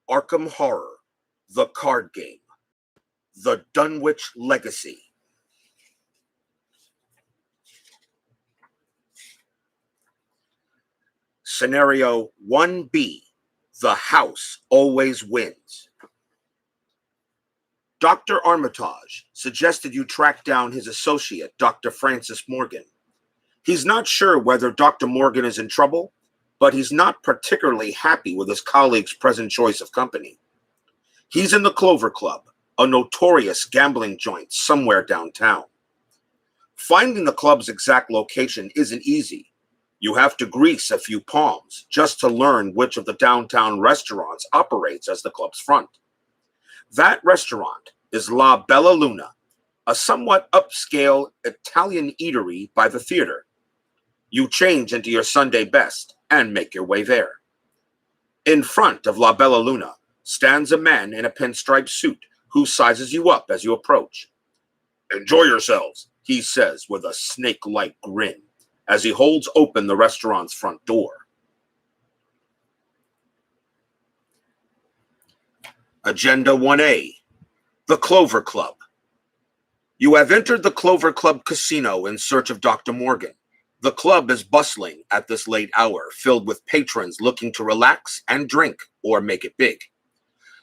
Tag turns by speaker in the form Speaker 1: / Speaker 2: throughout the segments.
Speaker 1: Arkham Horror, The Card Game, The Dunwich Legacy. Scenario 1B, The House Always Wins. Dr. Armitage suggested you track down his associate, Dr. Francis Morgan. He's not sure whether Dr. Morgan is in trouble, but he's not particularly happy with his colleague's present choice of company. He's in the Clover Club, a notorious gambling joint somewhere downtown. Finding the club's exact location isn't easy. You have to grease a few palms just to learn which of the downtown restaurants operates as the club's front. That restaurant is La Bella Luna, a somewhat upscale Italian eatery by the theater. You change into your Sunday best and make your way there. In front of La Bella Luna stands a man in a pinstripe suit who sizes you up as you approach. "Enjoy yourselves," he says with a snake-like grin as he holds open the restaurant's front door. Agenda 1A, The Clover Club. You have entered the Clover Club casino in search of Dr. Morgan. The club is bustling at this late hour, filled with patrons looking to relax and drink or make it big.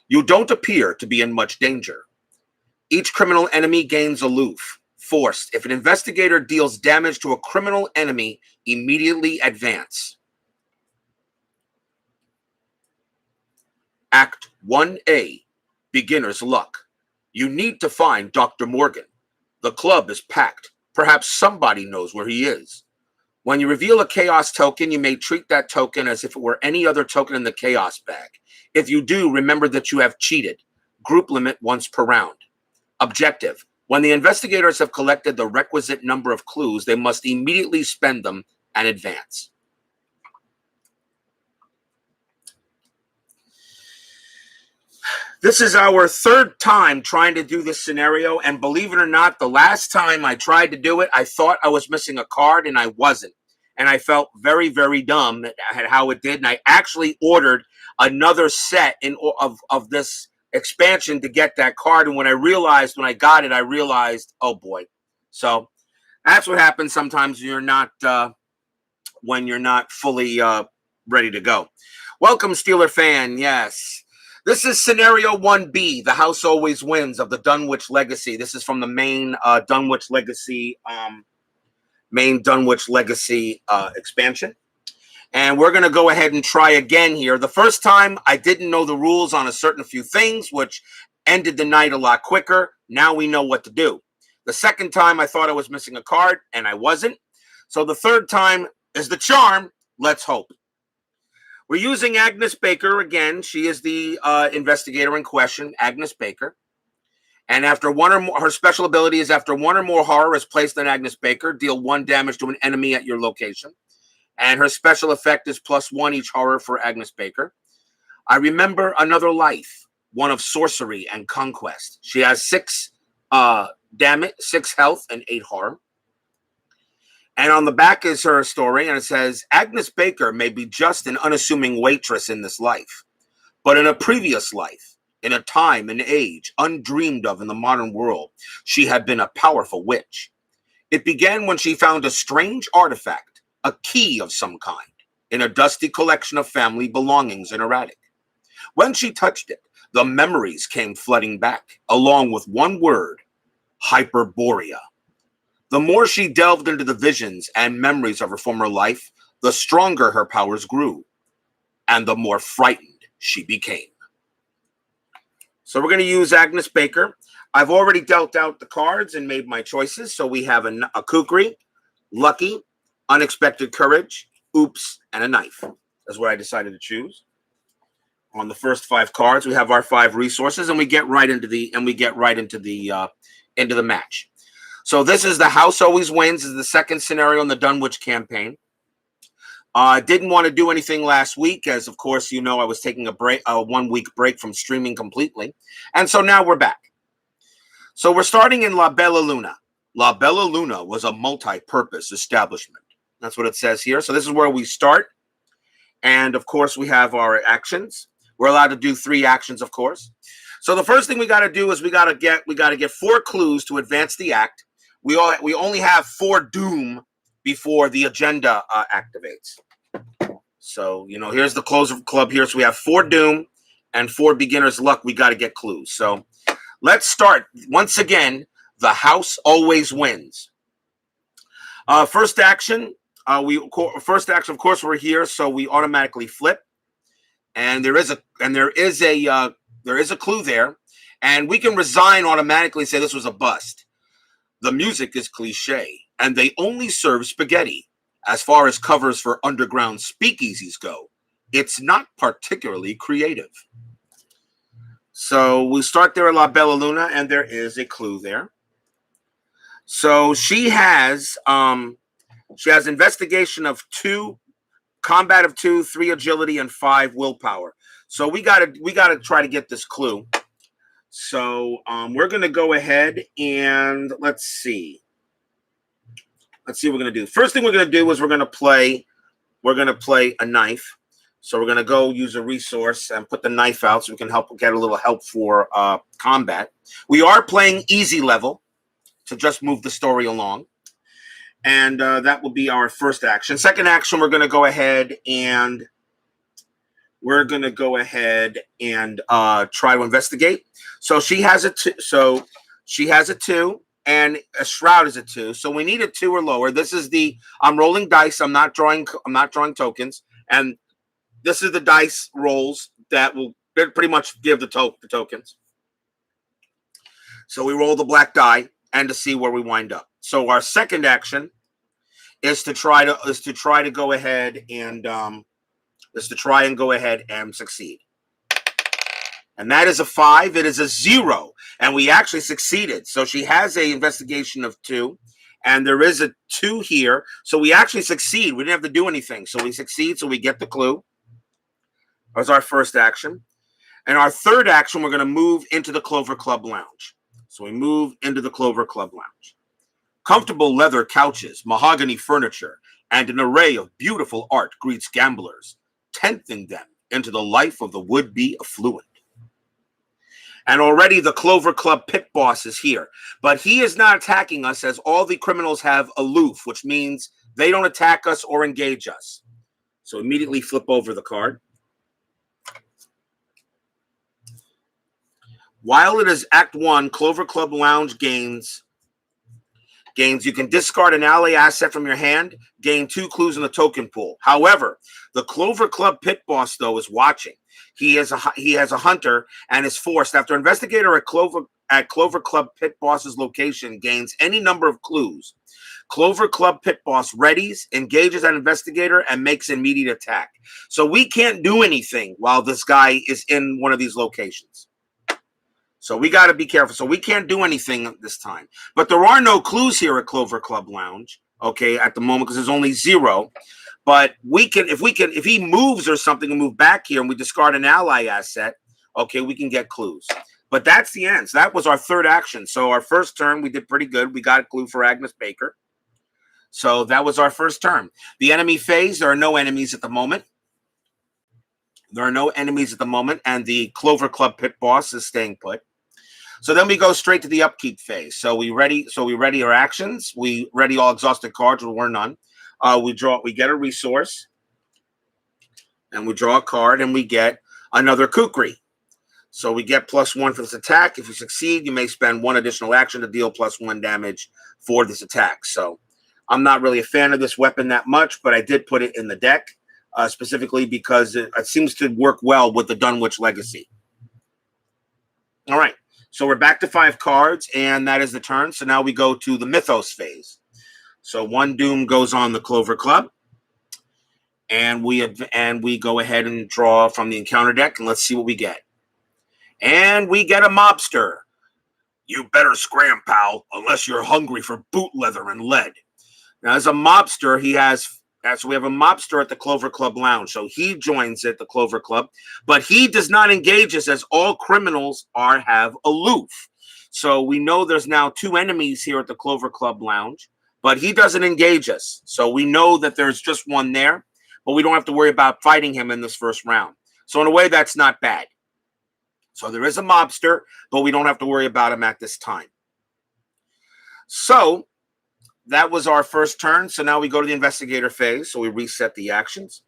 Speaker 1: You don't appear to be in much danger. Each criminal enemy gains aloof. Forced, if an investigator deals damage to a criminal enemy, immediately advance. Act 1A, Beginner's Luck. You need to find Dr. Morgan. The club is packed. Perhaps somebody knows where he is. When you reveal a chaos token, you may treat that token as if it were any other token in the chaos bag. If you do, remember that you have cheated. Group limit once per round. Objective. When the investigators have collected the requisite number of clues, they must immediately spend them and advance. This is our third time trying to do this scenario, and believe it or not, the last time I tried to do it, I thought I was missing a card, and I wasn't. And I felt very, very dumb at how it did, and I actually ordered another set of this expansion to get that card, and when I got it, I realized, oh boy. So that's what happens sometimes when you're not fully ready to go. Welcome, Steeler fan. Yes. This is Scenario 1B, The House Always Wins of the Dunwich Legacy. This is from the main Dunwich Legacy expansion. And we're going to go ahead and try again here. The first time, I didn't know the rules on a certain few things, which ended the night a lot quicker. Now we know what to do. The second time, I thought I was missing a card, and I wasn't. So the third time is the charm. Let's hope. We're using Agnes Baker again. She is the investigator in question, Agnes Baker. And after one or more, her special ability is after one or more horror is placed on Agnes Baker, deal 1 damage to an enemy at your location. And her special effect is +1 each horror for Agnes Baker. I remember another life, one of sorcery and conquest. She has 6 damage, 6 health, and 8 horror. And on the back is her story, and it says, Agnes Baker may be just an unassuming waitress in this life, but in a previous life, in a time and age undreamed of in the modern world, she had been a powerful witch. It began when she found a strange artifact, a key of some kind, in a dusty collection of family belongings in her attic. When she touched it, the memories came flooding back, along with one word, Hyperborea. The more she delved into the visions and memories of her former life, the stronger her powers grew, and the more frightened she became. So we're going to use Agnes Baker. I've already dealt out the cards and made my choices. So we have a kukri, lucky, unexpected courage, oops, and a knife. That's what I decided to choose. On the first 5 cards, we have our 5 resources, and we get right into the match. So this is The House Always Wins. This is the second scenario in the Dunwich campaign. I didn't want to do anything last week, as of course you know I was taking a 1-week break from streaming completely, and so now we're back. So we're starting in La Bella Luna. La Bella Luna was a multi-purpose establishment. That's what it says here. So this is where we start, and of course we have our actions. We're allowed to do 3 actions, of course. So the first thing we got to do is we got to get 4 clues to advance the act. We only have 4 doom before the agenda activates. So, you know, here's the closer club here. So we have 4 doom and 4 beginner's luck. We got to get clues. So let's start. Once again, the house always wins. First action, of course, we're here, so we automatically flip, and there is a clue there, and we can resign automatically and say this was a bust. The music is cliche, and they only serve spaghetti. As far as covers for underground speakeasies go, it's not particularly creative. So we start there at La Bella Luna, and there is a clue there. So she has investigation of 2, combat of 2, 3 agility, and 5 willpower. So we gotta try to get this clue. So we're gonna go ahead and let's see what we're gonna do. First thing we're gonna do is we're gonna play a knife. So we're gonna go use a resource and put the knife out so we can get a little help for combat. We are playing easy level to just move the story along. And that will be our first action. Second action, we're going to go ahead and try to investigate. So she has a 2, and a shroud is a 2. So we need a 2 or lower. This is I'm rolling dice. I'm not drawing tokens, and this is the dice rolls that will pretty much give the tokens. So we roll the black die and to see where we wind up. So our second action is to try to go ahead and succeed. And that is a 5. It is a 0, and we actually succeeded. So she has a investigation of 2, and there is a 2 here. So we actually succeed. We didn't have to do anything. So we succeed. So we get the clue. That was our first action. And our third action, we're going to move into the Clover Club Lounge. So we move into the Clover Club Lounge. Comfortable leather couches, mahogany furniture, and an array of beautiful art greets gamblers, tempting them into the life of the would-be affluent. And already the Clover Club pit boss is here. But he is not attacking us, as all the criminals have aloof, which means they don't attack us or engage us. So immediately flip over the card. While it is Act 1, Clover Club Lounge gains, you can discard an ally asset from your hand, gain 2 clues in the token pool. However, the Clover Club pit boss, though, is watching. He has a hunter and is forced, after investigator at Clover Club pit boss's location gains any number of clues. Clover Club pit boss readies, engages an investigator, and makes an immediate attack. So we can't do anything while this guy is in one of these locations. So we got to be careful. So we can't do anything this time. But there are no clues here at Clover Club Lounge, okay, at the moment, because there's only 0. But if he moves or something and move back here and we discard an ally asset, okay, we can get clues. But that's the end. So that was our third action. So our first turn, we did pretty good. We got a clue for Agnes Baker. So that was our first turn. The enemy phase, there are no enemies at the moment. And the Clover Club pit boss is staying put. So then we go straight to the upkeep phase. So we ready our actions. We ready all exhausted cards, or we're none. We get a resource, and we draw a card, and we get another kukri. So we get +1 for this attack. If you succeed, you may spend 1 additional action to deal +1 damage for this attack. So I'm not really a fan of this weapon that much, but I did put it in the deck specifically because it seems to work well with the Dunwich Legacy. All right. So we're back to 5 cards, and that is the turn. So now we go to the Mythos phase. So 1 doom goes on the Clover Club, and we go ahead and draw from the encounter deck, and let's see what we get. And we get a mobster. You better scram, pal, unless you're hungry for boot leather and lead. Now, as a mobster, so we have a mobster at the Clover Club Lounge. So he joins at the Clover Club, but he does not engage us, as all criminals have aloof. So we know there's now 2 enemies here at the Clover Club Lounge, but he doesn't engage us. So we know that there's just 1 there, but we don't have to worry about fighting him in this first round. So in a way, that's not bad. So there is a mobster, but we don't have to worry about him at this time. So that was our first turn. So now we go to the investigator phase. So we reset the actions.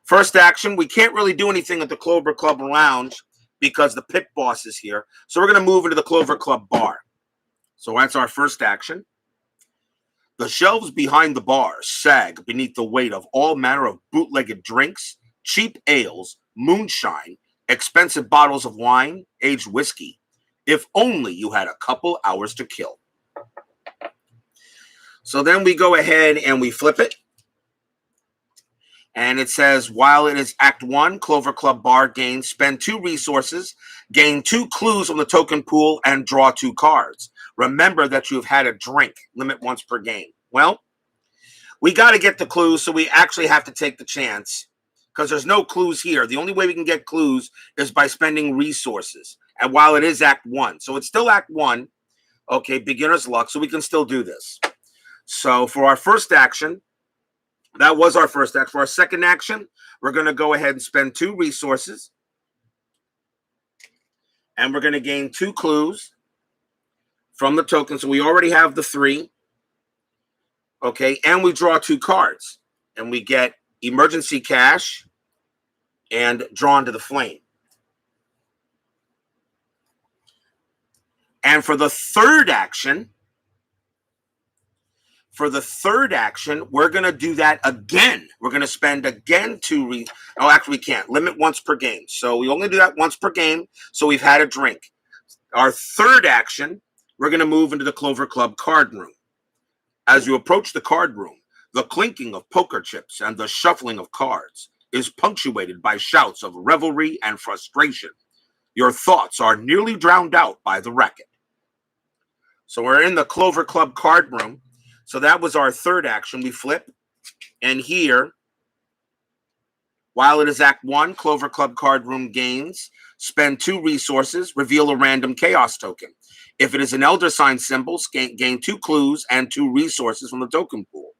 Speaker 1: First action, we can't really do anything at the Clover Club Lounge because the pit boss is here. So we're going to move into the Clover Club bar. So that's our first action. The shelves behind the bar sag beneath the weight of all manner of bootlegged drinks, cheap ales, moonshine, expensive bottles of wine, aged whiskey. If only you had a couple hours to kill. So then we go ahead and we flip it. And it says, while it is Act 1, Clover Club Bar gains, spend 2 resources, gain 2 clues from the token pool, and draw 2 cards. Remember that you have had a drink, limit once per game. Well, we got to get the clues, so we actually have to take the chance because there's no clues here. The only way we can get clues is by spending resources. And while it is Act 1, so it's still Act 1, okay, beginner's luck, so we can still do this. So for our first action, that was our first action. For our second action, we're going to go ahead and spend 2 resources. And we're going to gain 2 clues from the token. So we already have the 3. Okay, and we draw 2 cards. And we get emergency cash and drawn to the flame. And for the third action, we're going to do that again. We're going to spend again 2 oh, actually, we can't. Limit once per game. So we only do that once per game, so we've had a drink. Our third action, we're going to move into the Clover Club card room. As you approach the card room, the clinking of poker chips and the shuffling of cards is punctuated by shouts of revelry and frustration. Your thoughts are nearly drowned out by the racket. So we're in the Clover Club card room. So that was our third action. We flip. And here, while it is Act 1, Clover Club card room gains, spend 2 resources, reveal a random chaos token. If it is an elder sign symbol, gain 2 clues and 2 resources from the token pool.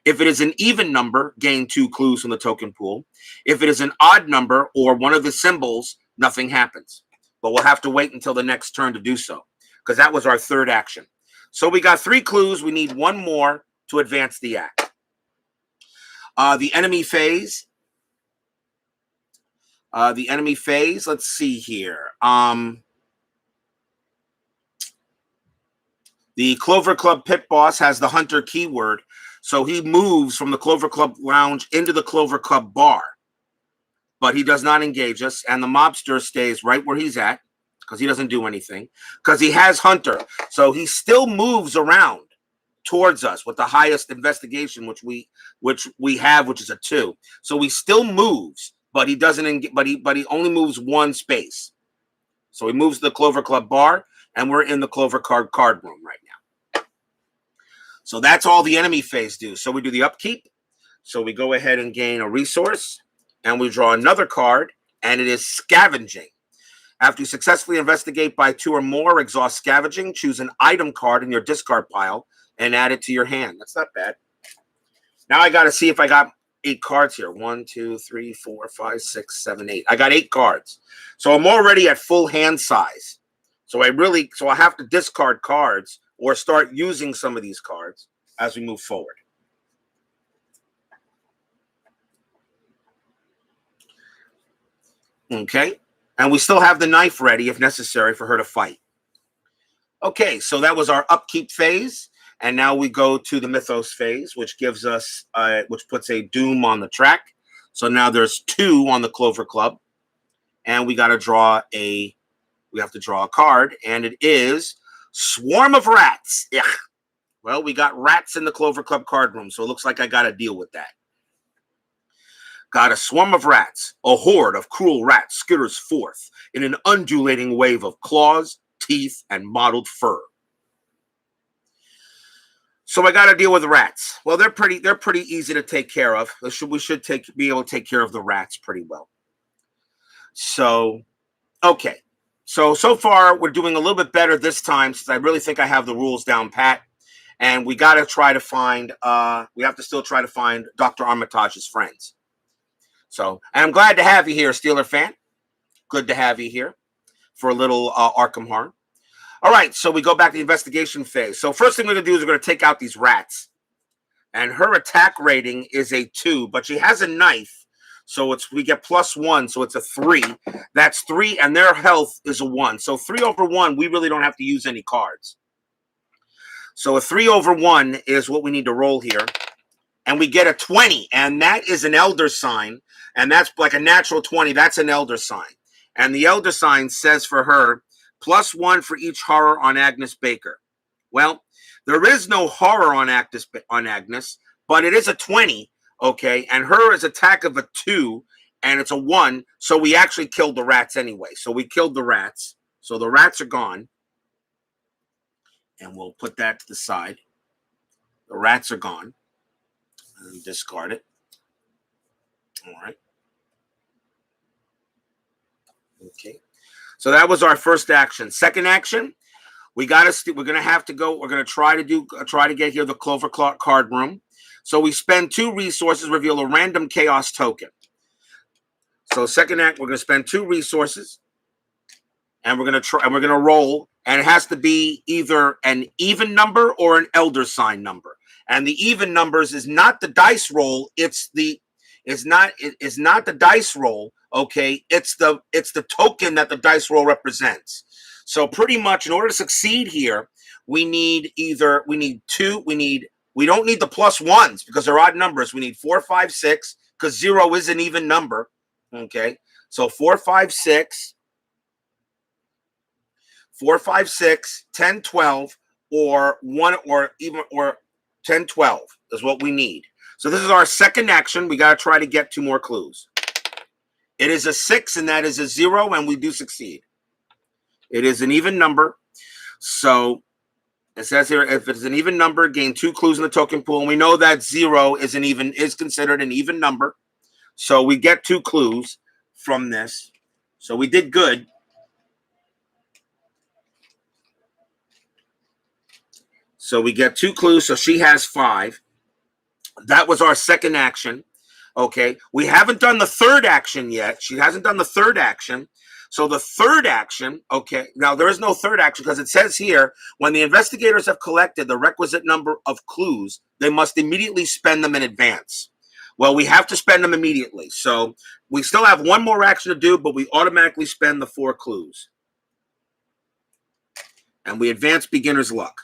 Speaker 1: If it is an even number, gain 2 clues from the token pool. If it is an odd number or one of the symbols, nothing happens. But we'll have to wait until the next turn to do so, because that was our third action. So we got 3 clues. We need 1 more to advance the act. The enemy phase. Let's see here. The Clover Club pit boss has the hunter keyword, so he moves from the Clover Club lounge into the Clover Club bar. But he does not engage us, and the mobster stays right where he's at because he doesn't do anything because he has hunter. So he still moves around towards us with the highest investigation, which we have, which is a 2. So he still moves, but he doesn't. But he only moves 1 space. So he moves to the Clover Club bar, and we're in the Clover card room right now. So that's all the enemy phase do. So we do the upkeep. So we go ahead and gain a resource, and we draw another card, and it is scavenging. After you successfully investigate by 2 or more, exhaust scavenging, choose an item card in your discard pile and add it to your hand. That's not bad. Now I got to see if I got 8 cards here. 1, 2, 3, 4, 5, 6, 7, 8. I got 8 cards. So I'm already at full hand size. So I have to discard cards or start using some of these cards as we move forward. Okay. And we still have the knife ready if necessary for her to fight. Okay, so that was our upkeep phase. And now we go to the Mythos phase, which gives us, which puts a doom on the track. So now there's 2 on the Clover Club. And we have to draw a card. And it is Swarm of Rats. Yeah. Well, we got rats in the Clover Club card room. So it looks like I got to deal with that. Got a swarm of rats. A horde of cruel rats skitters forth in an undulating wave of claws, teeth, and mottled fur. So I got to deal with rats. Well, they're pretty easy to take care of. We should be able to take care of the rats pretty well. So, okay. So far, we're doing a little bit better this time since I really think I have the rules down pat. And we got to try to find, we have to still try to find Dr. Armitage's friends. So, and I'm glad to have you here, Steeler fan. Good to have you here for a little Arkham horror. All right, so we go back to the investigation phase. So first thing we're going to do is we're going to take out these rats. And her attack rating is a 2, but she has a knife. So we get +1, so it's a 3. That's 3, and their health is a 1. So 3 over 1, we really don't have to use any cards. So a 3 over 1 is what we need to roll here. And we get a 20, and that is an elder sign. And that's like a natural 20. That's an elder sign. And the elder sign says for her, +1 for each horror on Agnes Baker. Well, there is no horror on Agnes, but it is a 20, okay? And her is attack of a 2, and it's a 1, so we actually killed the rats anyway. So we killed the rats. So the rats are gone. And we'll put that to the side. The rats are gone. And discard it. All right. Okay. So that was our first action. Second action, we're gonna have to go. We're gonna try to get here the Clover card room. So we spend 2 resources, reveal a random chaos token. So second act, we're gonna spend 2 resources, and we're gonna roll, and it has to be either an even number or an elder sign number. And the even numbers is not the dice roll. It's not the dice roll. Okay, it's the token that the dice roll represents. So pretty much, in order to succeed here, we don't need the +1s because they're odd numbers. We need 4, 5, 6 because 0 is an even number. Okay, so 4, 5, 6, 10, 12, or 1 or 10, 12 is what we need. So this is our second action. We got to try to get 2 more clues. It is a 6, and that is a 0, and we do succeed. It is an even number. So it says here, if it's an even number, gain 2 clues in the token pool. And we know that 0 is considered an even number. So we get 2 clues from this. So we did good. So we get 2 clues. So she has 5. That was our second action. Okay, we haven't done the third action yet. She hasn't done the third action. So the third action, okay, now there is no third action because it says here, when the investigators have collected the requisite number of clues, they must immediately spend them in advance. Well, we have to spend them immediately. So we still have 1 more action to do, but we automatically spend the 4 clues. And we advance beginner's luck.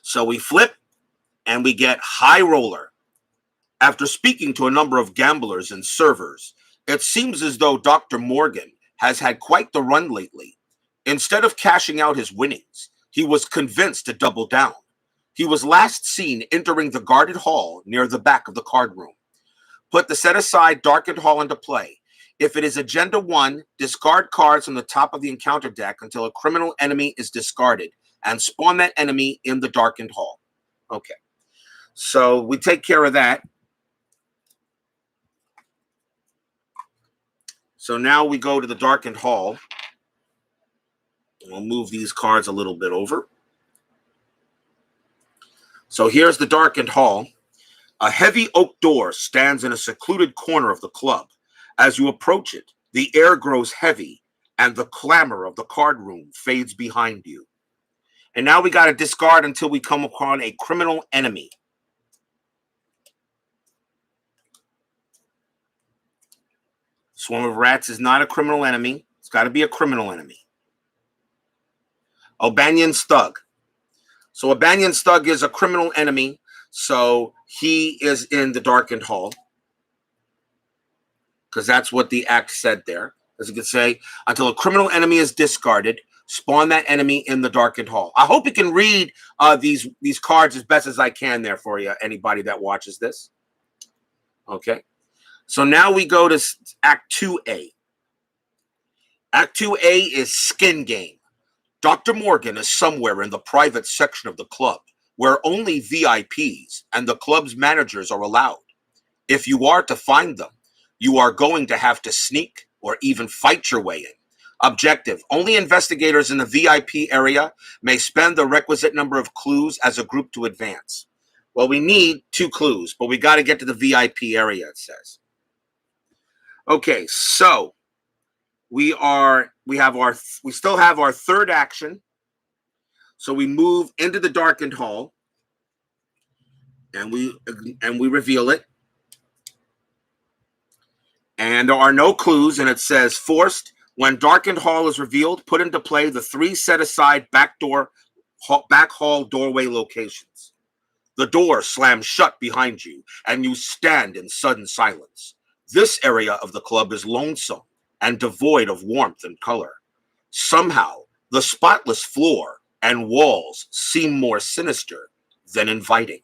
Speaker 1: So we flip and we get high roller. After speaking to a number of gamblers and servers, it seems as though Dr. Morgan has had quite the run lately. Instead of cashing out his winnings, he was convinced to double down. He was last seen entering the guarded hall near the back of the card room. Put the set-aside Darkened Hall into play. If it is Agenda 1, discard cards from the top of the encounter deck until a criminal enemy is discarded, and spawn that enemy in the Darkened Hall. Okay, so we take care of that. So now we go to the Darkened Hall. We'll move these cards a little bit over. So here's the Darkened Hall. A heavy oak door stands in a secluded corner of the club. As you approach it, the air grows heavy and the clamor of the card room fades behind you. And now we got to discard until we come upon a criminal enemy. Swarm of Rats is not a criminal enemy. It's got to be a criminal enemy. O'Banion's Thug. So O'Banion's Thug is a criminal enemy. So he is in the Darkened Hall. Because that's what the act said there. As you can say, until a criminal enemy is discarded, spawn that enemy in the Darkened Hall. I hope you can read these cards as best as I can there for you, anybody that watches this. Okay. So now we go to Act 2A. Act 2A is Skin Game. Dr. Morgan is somewhere in the private section of the club where only VIPs and the club's managers are allowed. If you are to find them, you are going to have to sneak or even fight your way in. Objective: only investigators in the VIP area may spend the requisite number of clues as a group to advance. Well, we need 2 clues, but we got to get to the VIP area, it says. Okay, so we still have our third action. So we move into the Darkened Hall, and we reveal it. And there are no clues, and it says forced. When Darkened Hall is revealed, put into play the 3 set-aside back hall doorway locations. The door slams shut behind you, and you stand in sudden silence. This area of the club is lonesome and devoid of warmth and color. Somehow, the spotless floor and walls seem more sinister than inviting.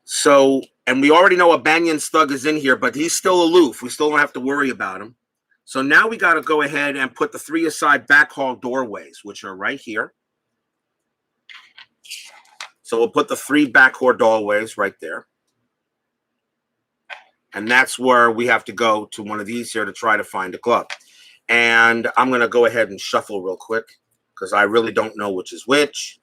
Speaker 1: So, and we already know a Banyan's thug is in here, but he's still aloof. We still don't have to worry about him. So now we got to go ahead and put the 3 aside back hall doorways, which are right here. So we'll put the 3 back hall doorways right there. And that's where we have to go to one of these here to try to find a club. And I'm going to go ahead and shuffle real quick because I really don't know which is which.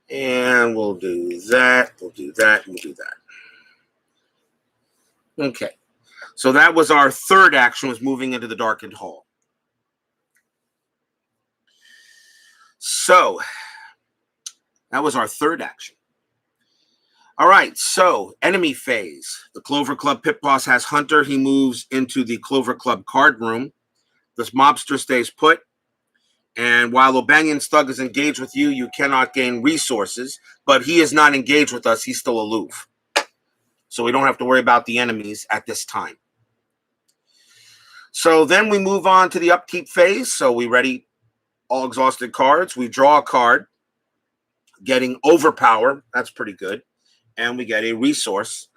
Speaker 1: And we'll do that, we'll do that, we'll do that. Okay. So that was our third action, was moving into the Darkened Hall. So that was our third action. All right, so enemy phase. The Clover Club pit boss has Hunter. He moves into the Clover Club card room. This mobster stays put. And while O'Banion's thug is engaged with you, you cannot gain resources, but he is not engaged with us. He's still aloof. So we don't have to worry about the enemies at this time. So then we move on to the upkeep phase. So we ready all exhausted cards. We draw a card, getting overpower. That's pretty good. And we get a resource.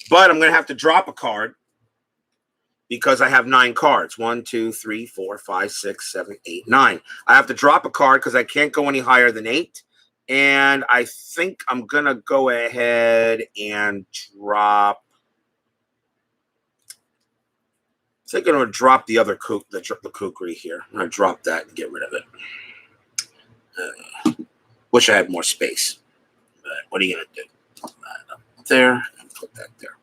Speaker 1: But I'm going to have to drop a card because I have 9 cards. 1, 2, 3, 4, 5, 6, 7, 8, 9. I have to drop a card because I can't go any higher than 8. And I think I'm going to go ahead and drop. I think I'm going to drop the other the kukri here. I'm going to drop that and get rid of it. Wish I had more space. But what are you going to do? Put that up there and put that there.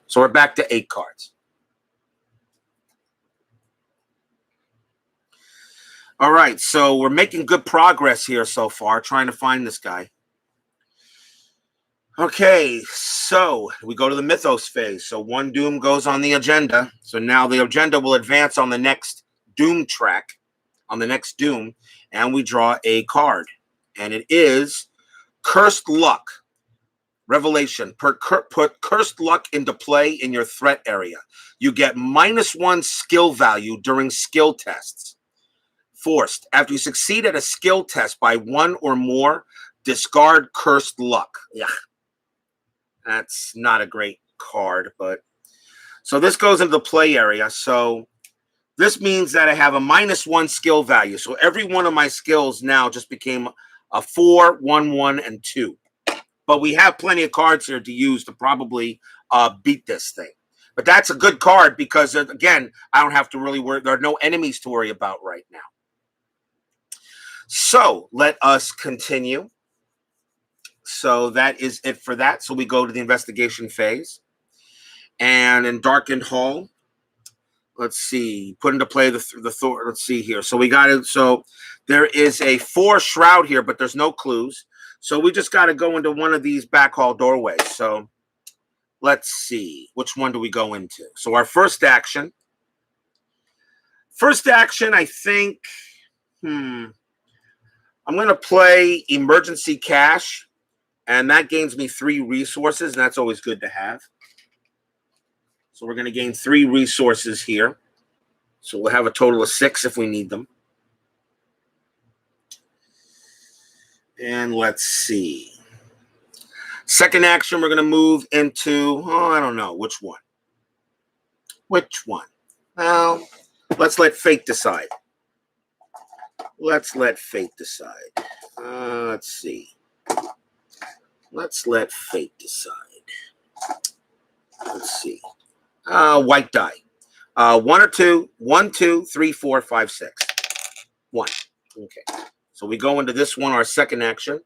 Speaker 1: So we're back to 8 cards. All right, so we're making good progress here so far, trying to find this guy. Okay, so we go to the Mythos phase. So 1 Doom goes on the agenda. So now the agenda will advance on the next Doom track, on the next Doom, and we draw a card. And it is Cursed Luck. Revelation. Put Cursed Luck into play in your threat area. You get -1 skill value during skill tests. Forced. After you succeed at a skill test by 1 or more, discard Cursed Luck. Yeah. That's not a great card, but so this goes into the play area. So this means that I have a -1 skill value. So every one of my skills now just became a 4, 1, 1, and 2. But we have plenty of cards here to use to probably beat this thing. But that's a good card because, again, I don't have to really worry. There are no enemies to worry about right now. So let us continue. So that is it for that. So we go to the investigation phase. And in Darkened Hall, let's see, put into play the Thor. Let's see here. So we got it. So there is a 4 shroud here, but there's no clues. So we just got to go into one of these back hall doorways. So let's see, which one do we go into? So our first action, I think, I'm going to play Emergency Cash, and that gains me 3 resources, and that's always good to have. So we're going to gain 3 resources here. So we'll have a total of 6 if we need them. And let's see. Second action, we're going to move into, I don't know, which one? Which one? Well, let's let fate decide. Let's let fate decide. Let's see. Let's let fate decide. Let's see. White die. 1 or 2. 1, 2, 3, 4, 5, 6. 1. Okay. So we go into this one, our second action.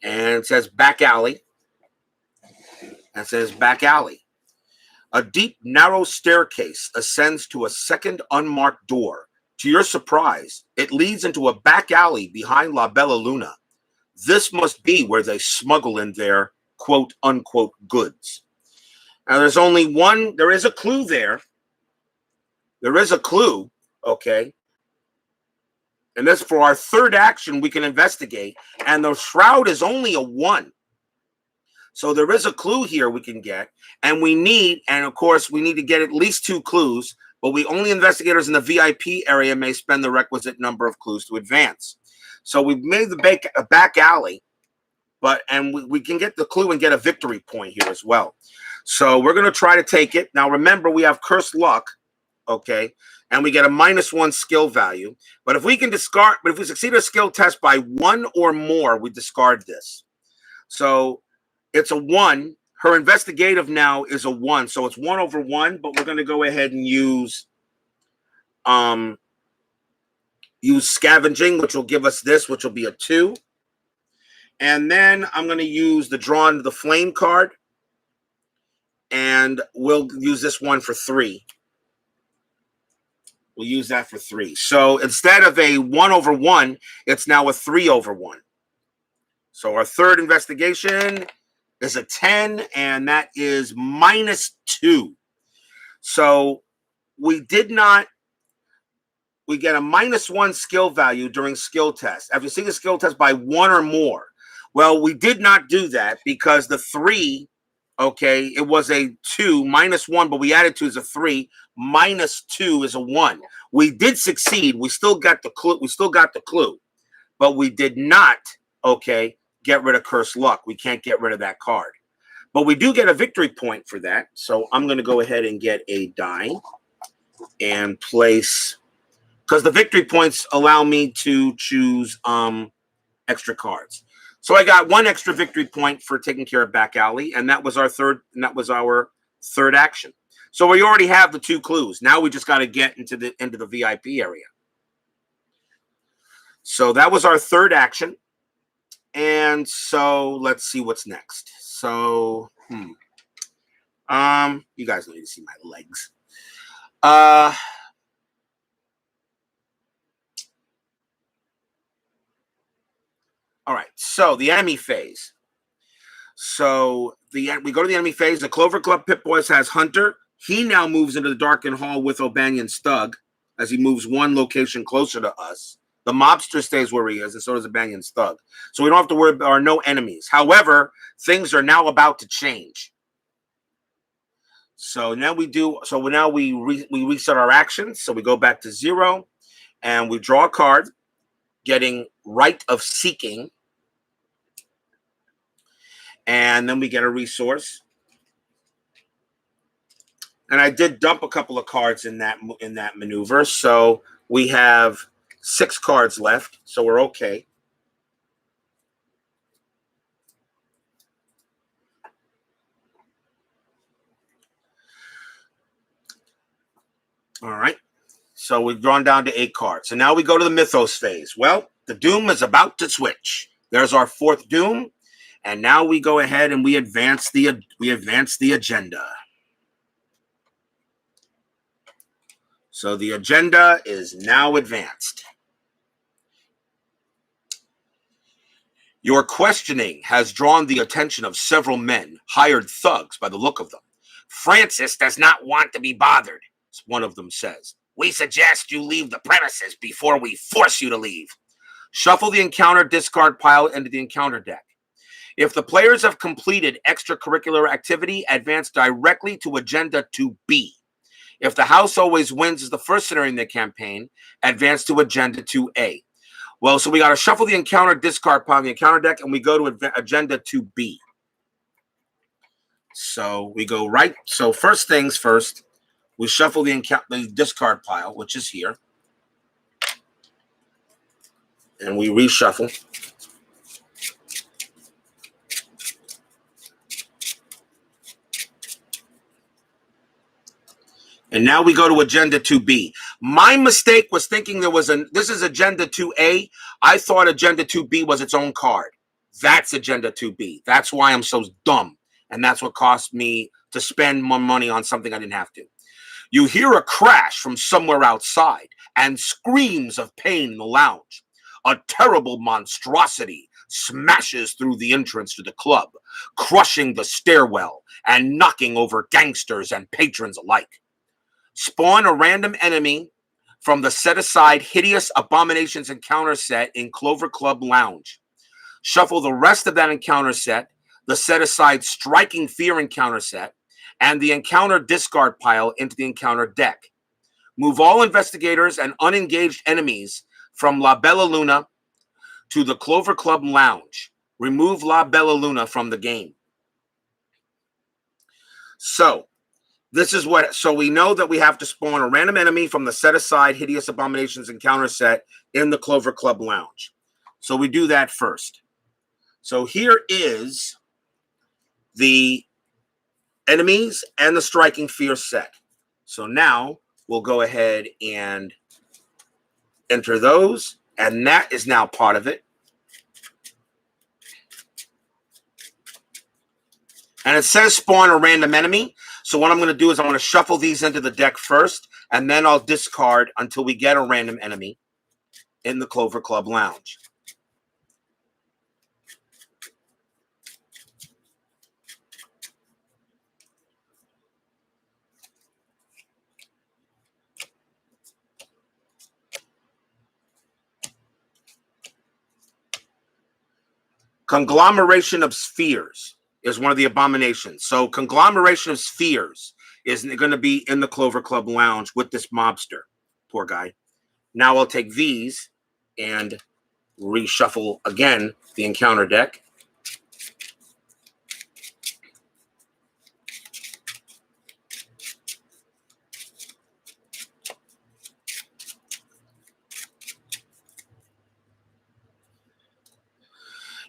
Speaker 1: And it says back alley. And it says back alley. A deep, narrow staircase ascends to a second unmarked door. To your surprise, it leads into a back alley behind La Bella Luna. This must be where they smuggle in their quote unquote goods. Now there's only one, there is a clue there. There is a clue, okay? And this for our third action, we can investigate. And the shroud is only a 1. So there is a clue here we can get. And we need, and of course, we need to get at least 2 clues. But we only investigators in the VIP area may spend the requisite number of clues to advance. So we've made the back alley. And we can get the clue and get a victory point here as well. So we're going to try to take it. Now, remember, we have cursed luck. Okay, and we get a -1 skill value. But if we can discard, but if we succeed a skill test by 1 or more, we discard this. So it's a 1. Her investigative now is a 1, so it's 1/1. But we're going to go ahead and use scavenging, which will give us this, which will be a 2. And then I'm going to use the drawn the flame card, and we'll use this one for 3. We'll use that for 3. So instead of a 1/1, it's now a 3/1. So our third investigation is a 10, and that is -2. So we get a -1 skill value during skill test. After seeing a skill test by 1 or more. Well, we did not do that because the 3, okay, it was a 2 -1, but we added 2 as a 3. -2 is a 1. We did succeed. We still got the clue. But we did not, okay, get rid of cursed luck. We can't get rid of that card. But we do get a victory point for that. So I'm going to go ahead and get a die and place, because the victory points allow me to choose extra cards. So I got 1 extra victory point for taking care of back alley, and that was our third action. So we already have the 2 clues. Now we just got to get into the VIP area. So that was our third action. And so let's see what's next. So you guys don't need to see my legs. All right. So the enemy phase. So we go to the enemy phase. The Clover Club Pit Boys has Hunter. He now moves into the Darkened Hall with O'Banion Stug as he moves 1 location closer to us. The mobster stays where he is, and so does O'Banion Stug. So we don't have to worry, there are no enemies. However, things are now about to change. So now we reset our actions. So we go back to 0, and we draw a card, getting Right of Seeking. And then we get a resource. And I did dump a couple of cards in that maneuver. So we have 6 cards left. So we're okay. All right. So we've drawn down to 8 cards. So now we go to the Mythos phase. Well, the Doom is about to switch. There's our 4th Doom. And now we go ahead and we advance the agenda. So the agenda is now advanced. Your questioning has drawn the attention of several men, hired thugs by the look of them. Francis does not want to be bothered, one of them says. We suggest you leave the premises before we force you to leave. Shuffle the encounter discard pile into the encounter deck. If the players have completed extracurricular activity, advance directly to Agenda 2B. If the house always wins is the first scenario in the campaign, advance to Agenda 2A. Well, so we got to shuffle the encounter discard pile in the encounter deck, and we go to Agenda 2B. So we go right. So first things first, we shuffle the discard pile, which is here. And we reshuffle. And now we go to Agenda 2B. My mistake was thinking this is Agenda 2A. I thought Agenda 2B was its own card. That's Agenda 2B. That's why I'm so dumb. And that's what cost me to spend more money on something I didn't have to. You hear a crash from somewhere outside and screams of pain in the lounge. A terrible monstrosity smashes through the entrance to the club, crushing the stairwell and knocking over gangsters and patrons alike. Spawn a random enemy from the set-aside Hideous Abominations encounter set in Clover Club Lounge. Shuffle the rest of that encounter set, the set-aside Striking Fear encounter set, and the encounter discard pile into the encounter deck. Move all investigators and unengaged enemies from La Bella Luna to the Clover Club Lounge. Remove La Bella Luna from the game. So we know that we have to spawn a random enemy from the set-aside Hideous Abominations encounter set in the Clover Club Lounge. So we do that first. So here is the enemies and the Striking Fear set. So now we'll go ahead and enter those, and that is now part of it. And it says spawn a random enemy. So what I'm going to do is I'm going to shuffle these into the deck first, and then I'll discard until we get a random enemy in the Clover Club Lounge. Conglomeration of Spheres is one of the abominations. So Conglomeration of Spheres is going to be in the Clover Club Lounge with this mobster. Poor guy. Now I'll take these and reshuffle again the encounter deck.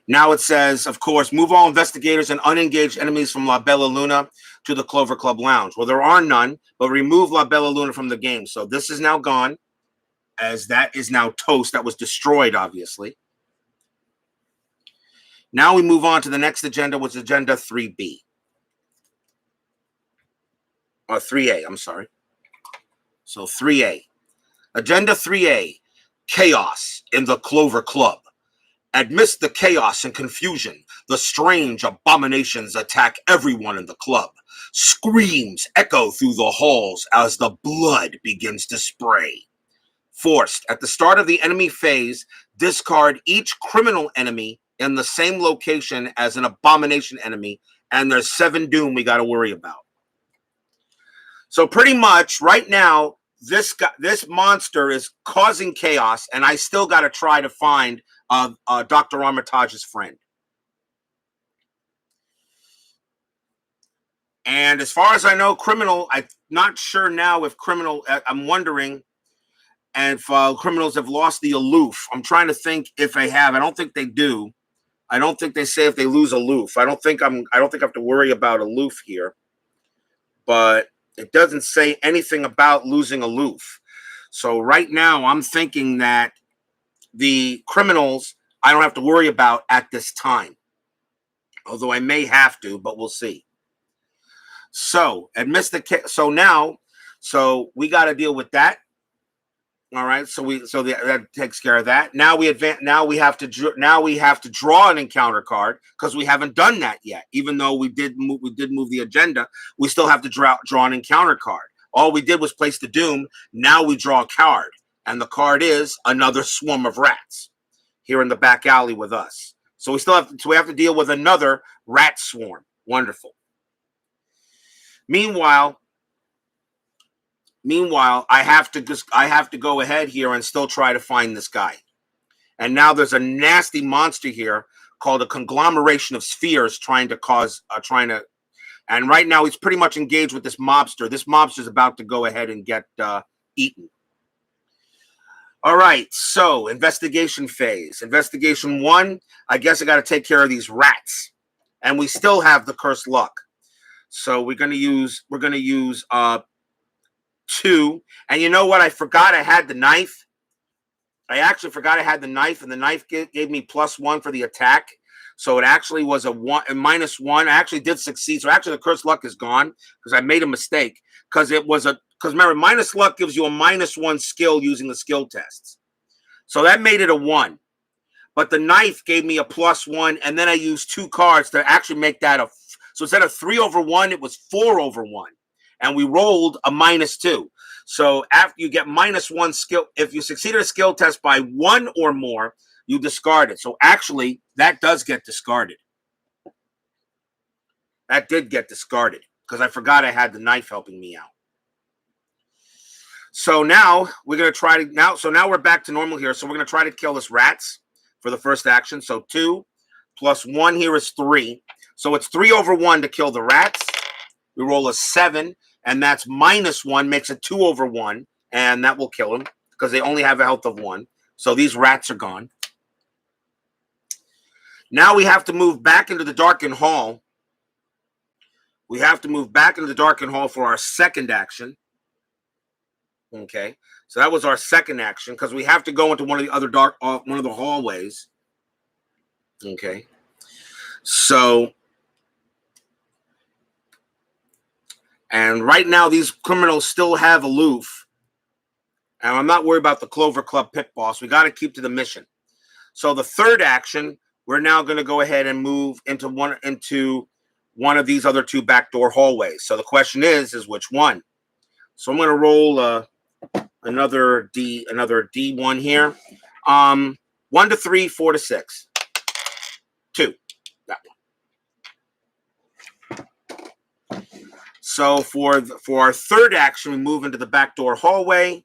Speaker 1: Now it says, of course, move all investigators and unengaged enemies from La Bella Luna to the Clover Club Lounge. Well, there are none, but remove La Bella Luna from the game. So this is now gone, as that is now toast. That was destroyed, obviously. Now we move on to the next agenda, which is Agenda 3B. Or 3A, I'm sorry. So 3A. Agenda 3A, Chaos in the Clover Club. Amidst the chaos and confusion, the strange abominations attack everyone in the club. Screams echo through the halls as the blood begins to spray. Forced, at the start of the enemy phase, discard each criminal enemy in the same location as an abomination enemy, and there's 7 doom we got to worry about. So pretty much right now, this monster is causing chaos, and I still got to try to find Dr. Armitage's friend. And as far as I know, criminal, I'm not sure now if criminal, I'm wondering if criminals have lost the aloof. I'm trying to think if they have. I don't think they do. I don't think they say if they lose aloof. I don't think I have to worry about aloof here. But it doesn't say anything about losing aloof. So right now I'm thinking that the criminals I don't have to worry about at this time. Although I may have to, but we'll see. So so we got to deal with that. All right, that takes care of that. Now we advance. Now we have to draw an encounter card because we haven't done that yet. Even though we did move the agenda, we still have to draw an encounter card. All we did was place the doom. Now we draw a card, and the card is another swarm of rats here in the back alley with us. So we have to deal with another rat swarm. Wonderful. Meanwhile, I have to go ahead here and still try to find this guy. And now there's a nasty monster here called a Conglomeration of Spheres and right now he's pretty much engaged with this mobster. This mobster's about to go ahead and get eaten. All right, so Investigation Phase. Investigation 1, I guess I got to take care of these rats. And we still have the Cursed Luck. So we're going to use 2. And you know what? I forgot I had the knife. I actually forgot I had the knife, and the knife gave me +1 for the attack. So it actually was a -1. I actually did succeed. So actually the cursed luck is gone because I made a mistake. Because remember, minus luck gives you a -1 skill using the skill tests. So that made it a 1. But the knife gave me a +1, and then I used 2 cards to actually make that so instead of 3/1, it was 4/1. And we rolled a -2. So after you get -1 skill, if you succeeded a skill test by 1 or more, you discard it. So actually, that does get discarded. That did get discarded because I forgot I had the knife helping me out. So now we're going to try to now we're back to normal here. So we're going to try to kill this rats for the first action. So 2 + 1 here is 3. So it's 3/1 to kill the rats. We roll a 7, and that's -1, makes it 2/1, and that will kill them because they only have a health of 1. So these rats are gone. Now we have to move back into the Darkened Hall. We have to move back into the Darkened Hall for our second action. Okay, so that was our second action because we have to go into one of the other one of the hallways. Okay, so and right now these criminals still have aloof, and I'm not worried about the Clover Club pit boss. We got to keep to the mission. So the third action, we're now going to go ahead and move into one of these other 2 backdoor hallways. So the question is which one? So I'm going to roll another D1 here. 1 to 3, 4 to 6. 2. That one. So for our third action, we move into the backdoor hallway,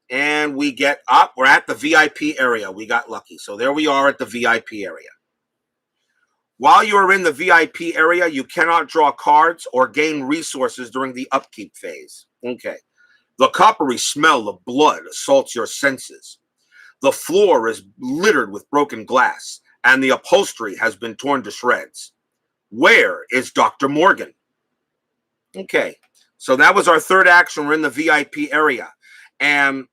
Speaker 1: and we get up. We're at the VIP area. We got lucky. So there we are at the VIP area. While you are in the VIP area, you cannot draw cards or gain resources during the upkeep phase. Okay. The coppery smell of blood assaults your senses. The floor is littered with broken glass, and the upholstery has been torn to shreds. Where is Dr. Morgan? Okay, so that was our third action. We're in the VIP area. And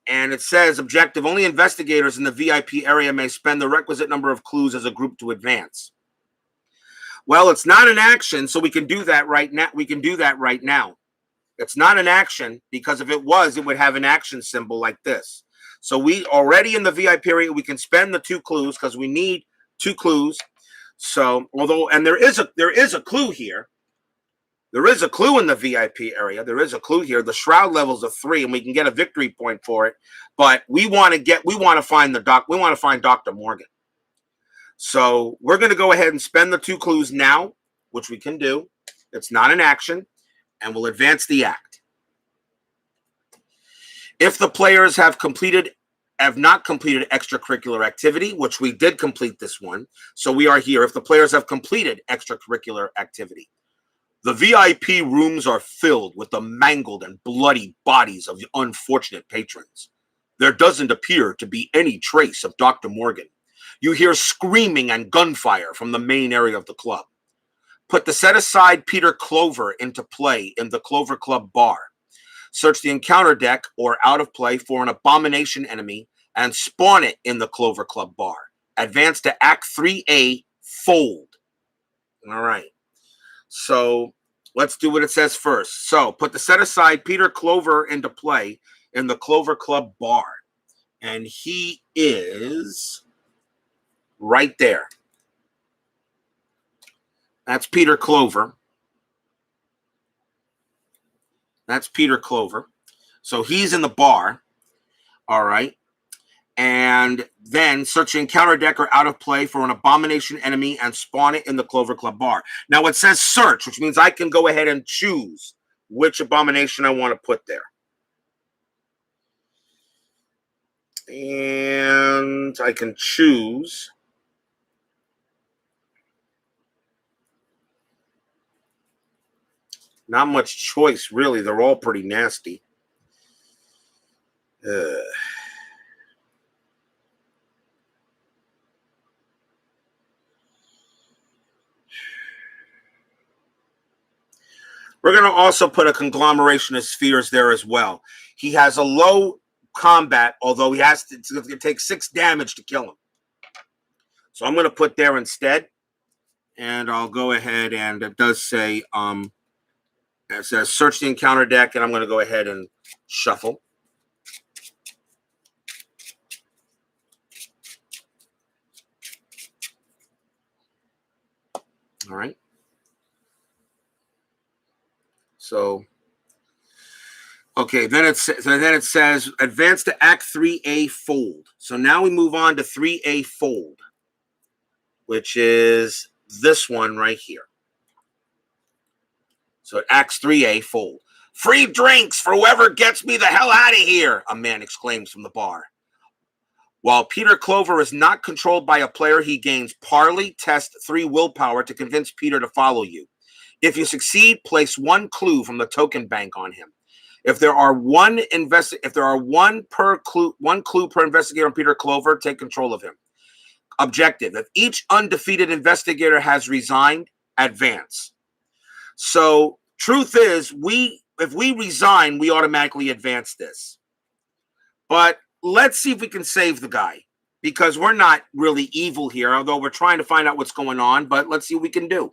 Speaker 1: it says, objective, only investigators in the VIP area may spend the requisite number of clues as a group to advance. Well, it's not an action, so we can do that right now. It's not an action because if it was, it would have an action symbol like this. So we already in the VIP area, we can spend the 2 clues because we need 2 clues. So there is a clue here. There is a clue in the VIP area. There is a clue here. The shroud level's a 3, and we can get a victory point for it. But we want to find Dr. Morgan. So we're going to go ahead and spend the 2 clues now, which we can do. It's not an action. And we'll advance the act. If the players have not completed extracurricular activity, which we did complete this one, so we are here. If the players have completed extracurricular activity, the VIP rooms are filled with the mangled and bloody bodies of the unfortunate patrons. There doesn't appear to be any trace of Dr. Morgan. You hear screaming and gunfire from the main area of the club. Put the set-aside Peter Clover into play in the Clover Club bar. Search the encounter deck or out of play for an abomination enemy and spawn it in the Clover Club bar. Advance to Act 3A, fold. All right. So let's do what it says first. So put the set-aside Peter Clover into play in the Clover Club bar. And he is right there. That's Peter Clover. That's Peter Clover. So he's in the bar. All right. And then search the encounter deck or out of play for an abomination enemy and spawn it in the Clover Club bar. Now it says search, which means I can go ahead and choose which abomination I want to put there. And I can choose not much choice, really. They're all pretty nasty. We're going to also put a conglomeration of spheres there as well. He has a low combat, although it's going to take 6 damage to kill him. So I'm going to put there instead. And I'll go ahead, and it does say, it says search the encounter deck, and I'm going to go ahead and shuffle. All right. So, okay, then it says advance to Act 3A fold. So now we move on to 3A fold, which is this one right here. So it acts 3A fold. Free drinks for whoever gets me the hell out of here, a man exclaims from the bar. While Peter Clover is not controlled by a player, he gains parley, test 3 willpower to convince Peter to follow you. If you succeed, place 1 clue from the token bank on him. If there are one clue per investigator on Peter Clover, take control of him. Objective: if each undefeated investigator has resigned, advance. So, truth is, if we resign, we automatically advance this. But let's see if we can save the guy, because we're not really evil here, although we're trying to find out what's going on, but let's see what we can do.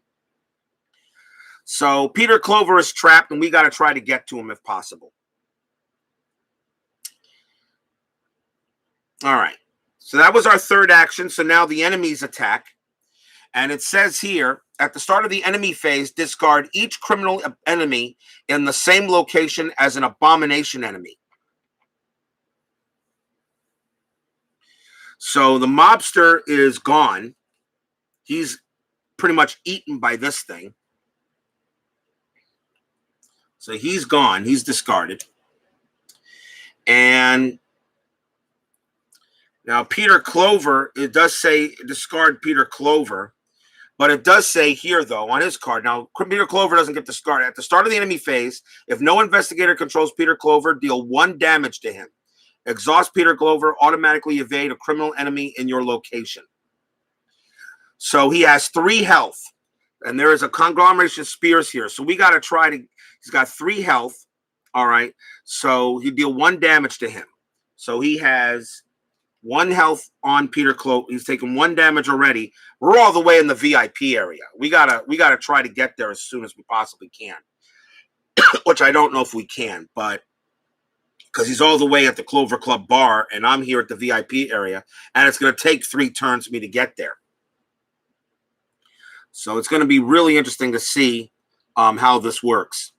Speaker 1: So Peter Clover is trapped, and we got to try to get to him if possible. All right. So that was our third action. So now the enemies attack. And it says here, at the start of the enemy phase, discard each criminal enemy in the same location as an abomination enemy. So the mobster is gone. He's pretty much eaten by this thing. So he's gone. He's discarded. And now Peter Clover, it does say discard Peter Clover. But it does say here, though, on his card. Now, Peter Clover doesn't get discarded. At the start of the enemy phase, if no investigator controls Peter Clover, deal 1 damage to him. Exhaust Peter Clover, automatically evade a criminal enemy in your location. So he has 3 health. And there is a conglomeration of spears here. So we got to try to... He's got 3 health. All right. So you deal 1 damage to him. So he has 1 health on Peter Clover. He's taken 1 damage already. We're all the way in the VIP area. We gotta try to get there as soon as we possibly can. Which I don't know if we can, but because he's all the way at the Clover Club bar, and I'm here at the VIP area, and it's going to take 3 turns for me to get there. So it's going to be really interesting to see how this works.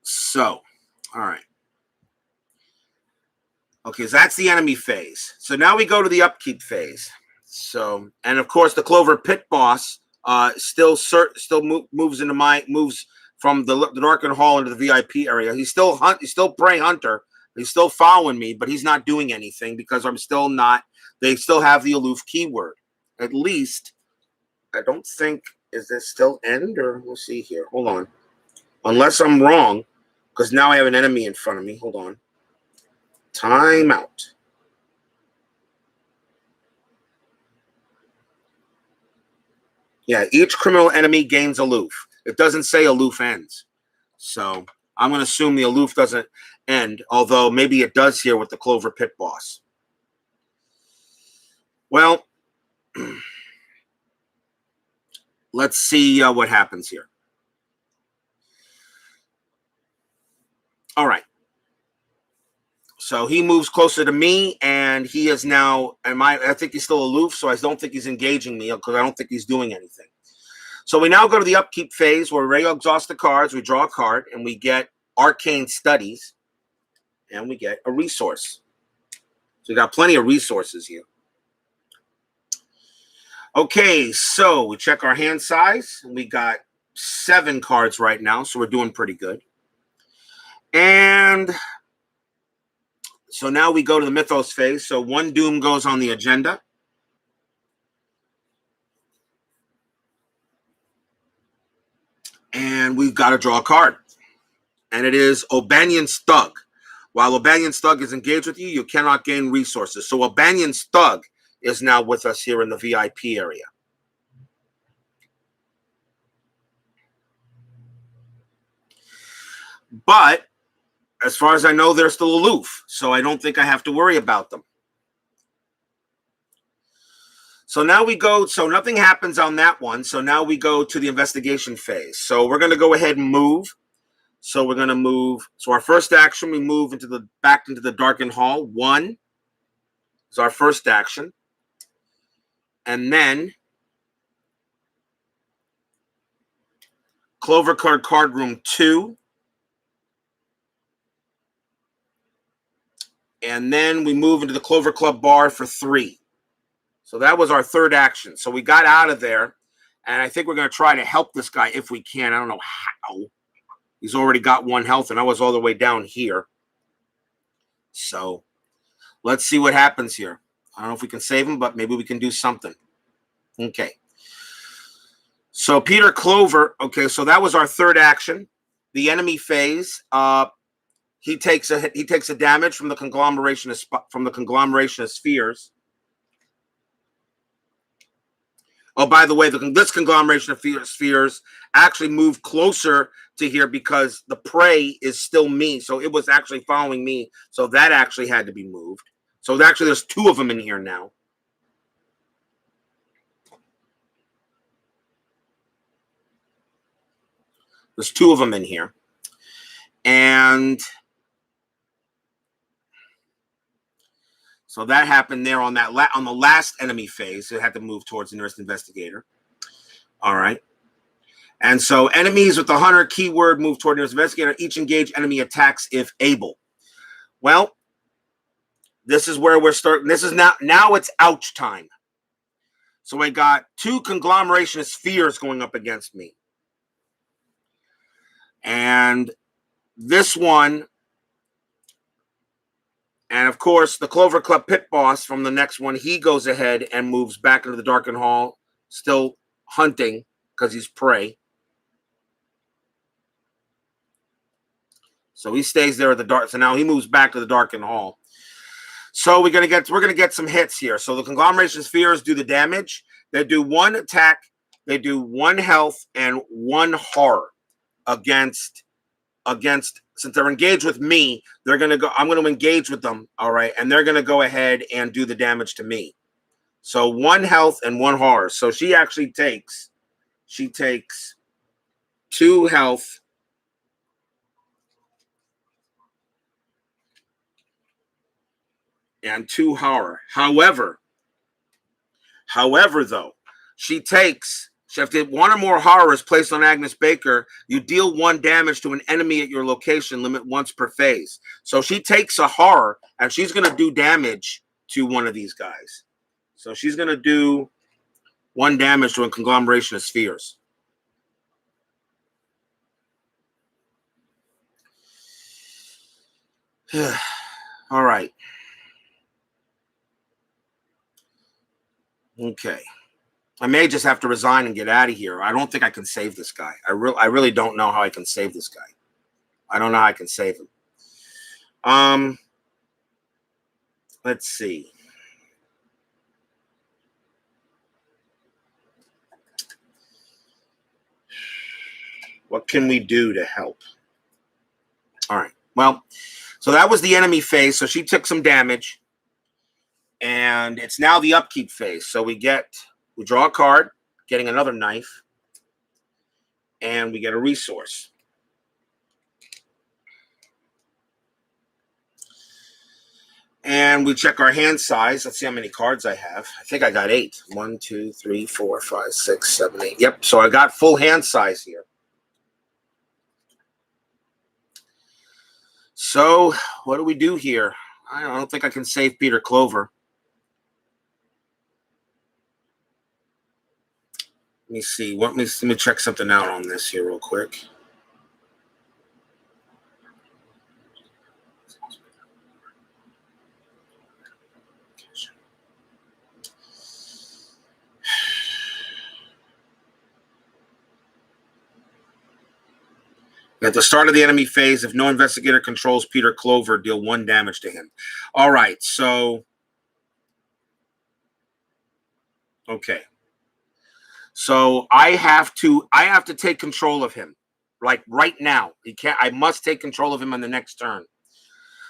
Speaker 1: So, all right. Okay, so that's the enemy phase. So now we go to the upkeep phase. So, and of course, the Clover pit boss still moves from the Darkened Hall into the VIP area. He's still prey hunter. He's still following me, but he's not doing anything because I'm still not. They still have the aloof keyword. At least, I don't think. Is this still end, or we'll see here? Hold on. Unless I'm wrong, because now I have an enemy in front of me. Hold on. Time out. Yeah, each criminal enemy gains aloof. It doesn't say aloof ends. So I'm going to assume the aloof doesn't end, although maybe it does here with the Clover pit boss. Well, let's see what happens here. All right. So he moves closer to me, and he is now, I think he's still aloof, so I don't think he's engaging me because I don't think he's doing anything. So we now go to the upkeep phase where we exhaust the cards, we draw a card, and we get arcane studies, and we get a resource. So we got plenty of resources here. Okay, so we check our hand size. We got 7 cards right now, so we're doing pretty good. And so now we go to the Mythos phase. So 1 doom goes on the agenda. And we've got to draw a card. And it is O'Banion's Thug. While O'Banion's Thug is engaged with you, you cannot gain resources. So O'Banion's Thug is now with us here in the VIP area. But as far as I know, they're still aloof, so I don't think I have to worry about them. So now we go, so nothing happens on that one. So now we go to the investigation phase. So we're going to go ahead and move. So we're going to move. So our first action, we move back into the Darkened Hall. 1 is our first action. And then Clover card room 2. And then we move into the Clover Club bar for 3. So that was our third action. So we got out of there, and I think we're going to try to help this guy if we can. I don't know how. He's already got 1 health, and I was all the way down here. So let's see what happens here. I don't know if we can save him, but maybe we can do something. Okay. So Peter Clover, okay, so that was our third action. The enemy phase, he takes a damage from the conglomeration of spheres. Oh, by the way, this conglomeration of spheres actually moved closer to here because the prey is still me. So it was actually following me. So that actually had to be moved. So actually there's 2 of them in here now. There's 2 of them in here. And so that happened there on the last enemy phase. It had to move towards the nearest investigator. All right. And so enemies with the hunter keyword move toward the nearest investigator. Each engage enemy attacks if able. Well, this is where we're starting. This is now it's ouch time. So I got 2 conglomeration of spheres going up against me. And this one, and of course, the Clover Club pit boss from the next one, he goes ahead and moves back into the Darkened Hall, still hunting because he's prey. So he stays there at the dark. So now he moves back to the Darkened Hall. So we're gonna get some hits here. So the conglomeration spheres do the damage. They do 1 attack, they do 1 health, and 1 horror against since they're engaged with me, I'm going to engage with them, all right, and they're going to go ahead and do the damage to me. So 1 health and 1 horror. So she actually takes 2 health and 2 horror. However, though, if 1 or more horror is placed on Agnes Baker, you deal 1 damage to an enemy at your location, limit once per phase. So she takes a horror, and she's going to do damage to one of these guys. So she's going to do 1 damage to a conglomeration of spheres. All right. Okay. I may just have to resign and get out of here. I don't think I can save this guy. I really don't know how I can save this guy. I don't know how I can save him. Let's see. What can we do to help? All right. Well, so that was the enemy phase. So she took some damage. And it's now the upkeep phase. So we draw a card, getting another knife, and we get a resource. And we check our hand size. Let's see how many cards I have. I think I got 8. 1, 2, 3, 4, 5, 6, 7, 8. Yep. So I got full hand size here. So what do we do here? I don't think I can save Peter Clover. Let me see. Let me check something out on this here real quick. At the start of the enemy phase, if no investigator controls Peter Clover, deal 1 damage to him. All right, so okay. So I have to take control of him, like right now. He can't. I must take control of him on the next turn.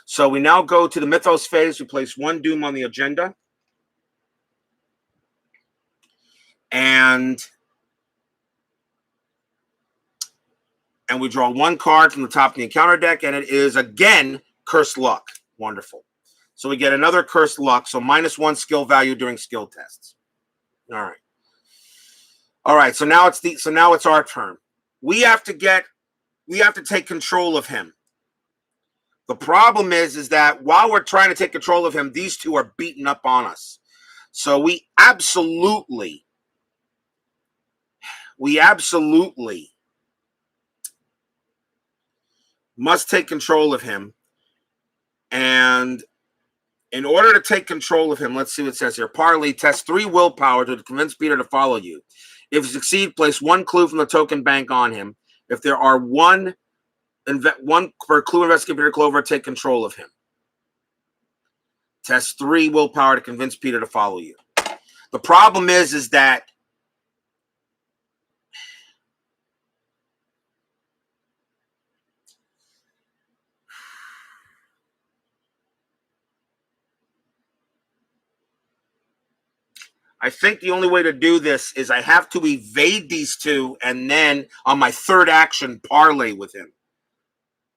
Speaker 1: So we now go to the Mythos phase. We place 1 Doom on the agenda. And we draw 1 card from the top of the encounter deck, and it is, again, Cursed Luck. Wonderful. So we get another Cursed Luck, so -1 skill value during skill tests. All right. All right, so now it's our turn. We have to take control of him. The problem is that while we're trying to take control of him, these two are beating up on us. So we absolutely must take control of him. And in order to take control of him, let's see what it says here. Parley, test 3 willpower to convince Peter to follow you. If you succeed, place 1 clue from the token bank on him. If there are one per clue investigator Clover, take control of him. Test 3 willpower to convince Peter to follow you. The problem is that I think the only way to do this is I have to evade these two and then on my 3rd action parlay with him.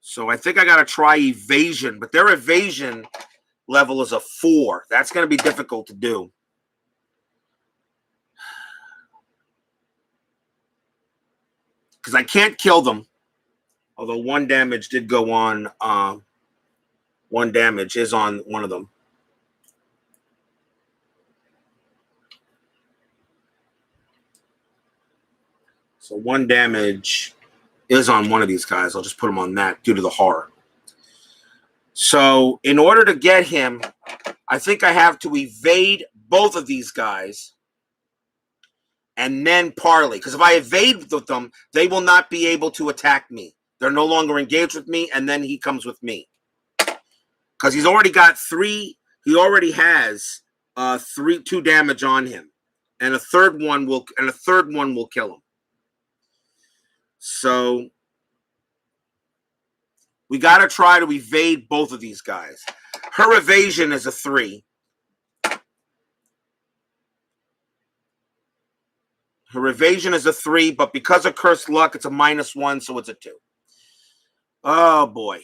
Speaker 1: So I think I got to try evasion, but their evasion level is a 4. That's going to be difficult to do. Because I can't kill them. Although 1 damage did go on. 1 damage is on one of them. So 1 damage is on one of these guys. I'll just put him on that due to the horror. So in order to get him, I think I have to evade both of these guys and then parley. Because if I evade with them, they will not be able to attack me. They're no longer engaged with me, and then he comes with me. Because he's already got 3. He already has 2 damage on him, and a third one will kill him. So we got to try to evade both of these guys. Her evasion is a 3. Her evasion is a 3, but because of Cursed Luck, it's a -1, so it's a 2. Oh, boy.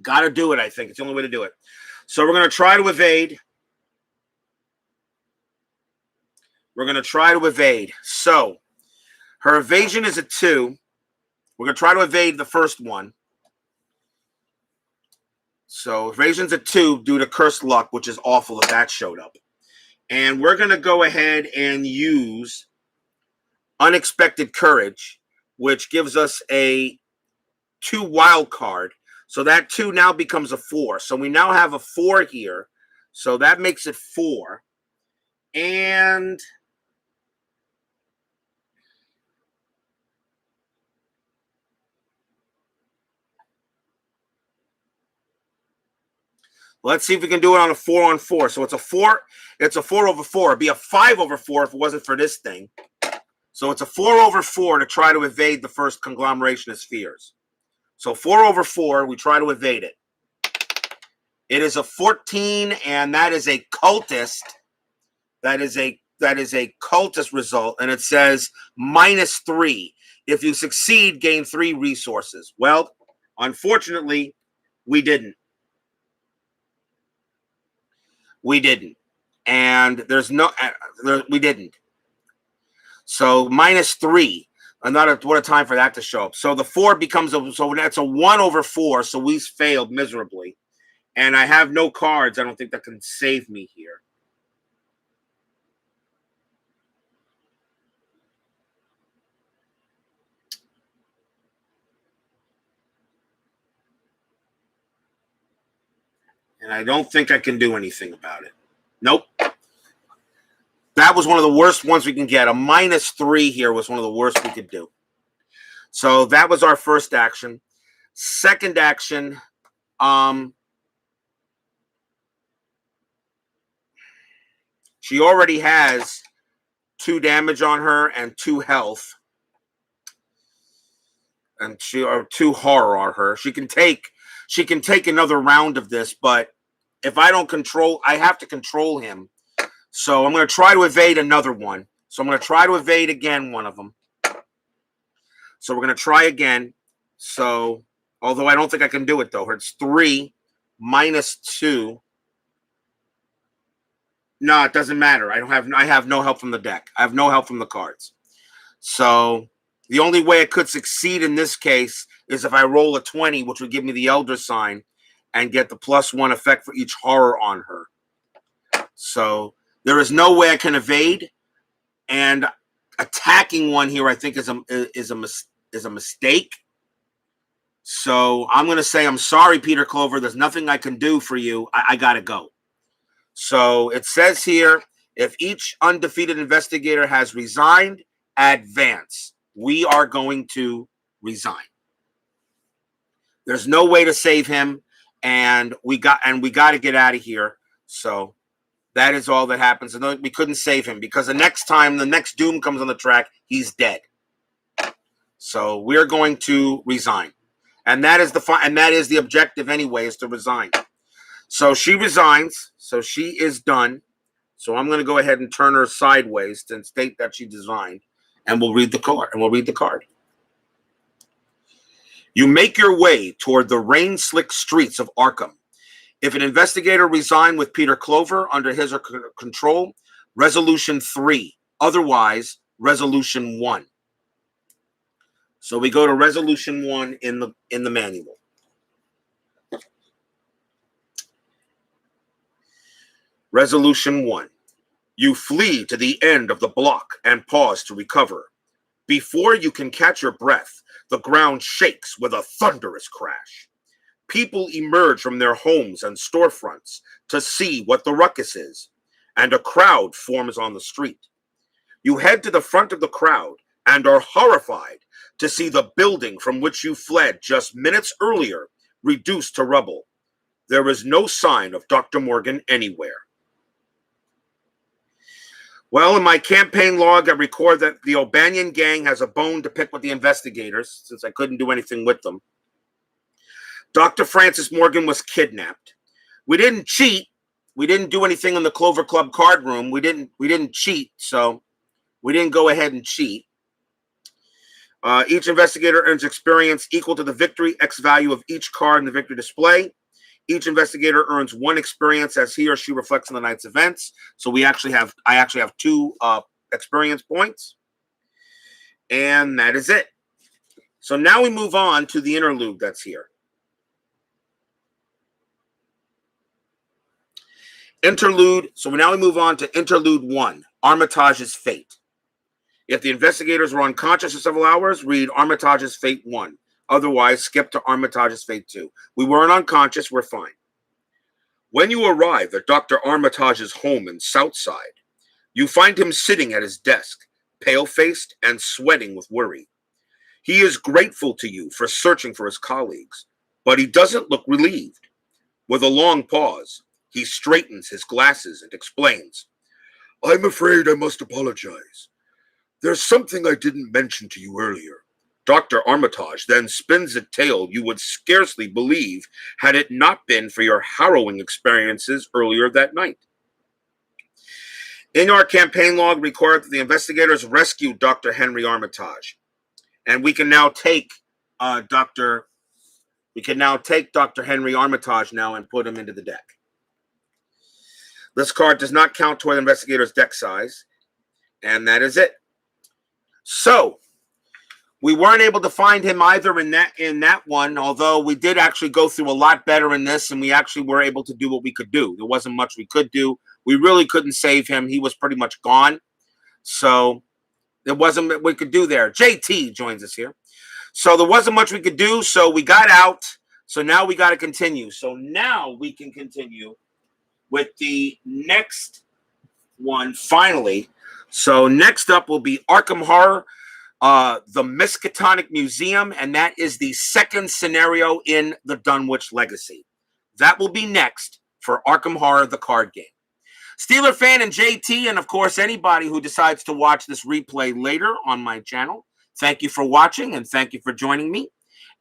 Speaker 1: Got to do it, I think. It's the only way to do it. So we're going to try to evade. So her evasion is a 2. We're going to try to evade the first one. So evasion's a 2 due to Cursed Luck, which is awful if that showed up. And we're going to go ahead and use Unexpected Courage, which gives us a 2 wild card. So that 2 now becomes a 4. So we now have a 4 here. So that makes it 4. And let's see if we can do it on a 4-on-4. So it's a 4. It's a 4 over 4. It'd be a 5 over 4 if it wasn't for this thing. So it's a 4 over 4 to try to evade the first conglomeration of spheres. So 4 over 4, we try to evade it. It is a 14, and that is a cultist. That is a cultist result, and it says -3. If you succeed, gain 3 resources. Well, unfortunately, we didn't. And we didn't. So -3. What a time for that to show up. So the 4 becomes so that's a 1 over 4. So we failed miserably, and I have no cards. I don't think that can save me here. And I don't think I can do anything about it. Nope. That was one of the worst ones we can get. A -3 here was one of the worst we could do. So that was our first action. Second action, she already has 2 damage on her and 2 health. And 2 horror on her. She can take another round of this, but if I don't control, I have to control him. So I'm going to try to evade another one. So I'm going to try to evade again one of them. So we're going to try again. So, although I don't think I can do it though. It's 3 minus 2. No, it doesn't matter. I have no help from the deck. I have no help from the cards. So the only way it could succeed in this case is if I roll a 20, which would give me the Elder Sign and get the +1 effect for each horror on her. So there is no way I can evade, and attacking one here I think is a mistake. So I'm going to say, I'm sorry, Peter Clover. There's nothing I can do for you. I got to go. So it says here, if each undefeated investigator has resigned, advance. We are going to resign. There's no way to save him, and we got to get out of here. So that is all that happens. And we couldn't save him because the next time the next Doom comes on the track, he's dead. So we're going to resign. And that is the objective anyway, is to resign. So she resigns. So she is done. So I'm going to go ahead and turn her sideways to state that she resigned, and we'll read the card. You make your way toward the rain-slick streets of Arkham. If an investigator resigned with Peter Clover under his or her control, Resolution 3. Otherwise, Resolution 1. So we go to Resolution 1 in the manual. Resolution 1. You flee to the end of the block and pause to recover. Before you can catch your breath, the ground shakes with a thunderous crash. People emerge from their homes and storefronts to see what the ruckus is, and a crowd forms on the street. You head to the front of the crowd and are horrified to see the building from which you fled just minutes earlier reduced to rubble. There is no sign of Dr. Morgan anywhere. Well, in my campaign log, I record that the O'Banion gang has a bone to pick with the investigators, since I couldn't do anything with them. Dr. Francis Morgan was kidnapped. We didn't cheat. We didn't do anything in the Clover Club card room. We didn't cheat, so we didn't go ahead and cheat. Each investigator earns experience equal to the victory X value of each card in the victory display. Each investigator earns 1 experience as he or she reflects on the night's events. So I actually have 2 experience points. And that is it. So now we move on to the interlude that's here. Interlude. So now we move on to Interlude 1, Armitage's Fate. If the investigators were unconscious for several hours, read Armitage's Fate 1. Otherwise, skip to Armitage's Fate 2. We weren't unconscious. We're fine. When you arrive at Dr. Armitage's home in Southside, you find him sitting at his desk, pale-faced and sweating with worry. He is grateful to you for searching for his colleagues, but he doesn't look relieved. With a long pause, he straightens his glasses and explains, "I'm afraid I must apologize. There's something I didn't mention to you earlier." Dr. Armitage then spins a tale you would scarcely believe had it not been for your harrowing experiences earlier that night. In our campaign log, record that the investigators rescued Dr. Henry Armitage, and we can now take Dr. Henry Armitage now and put him into the deck. This card does not count toward the investigator's deck size, and that is it. So we weren't able to find him either in that one, although we did actually go through a lot better in this, and we actually were able to do what we could do. There wasn't much we could do. We really couldn't save him. He was pretty much gone. So there wasn't what we could do there. JT joins us here. So there wasn't much we could do, so we got out. So now we got to continue. So now we can continue with the next one, finally. So next up will be Arkham Horror, the Miskatonic Museum, and that is the second scenario in the Dunwich Legacy. That will be next for Arkham Horror, the card game. Steeler fan and JT, and of course, anybody who decides to watch this replay later on my channel, thank you for watching and thank you for joining me.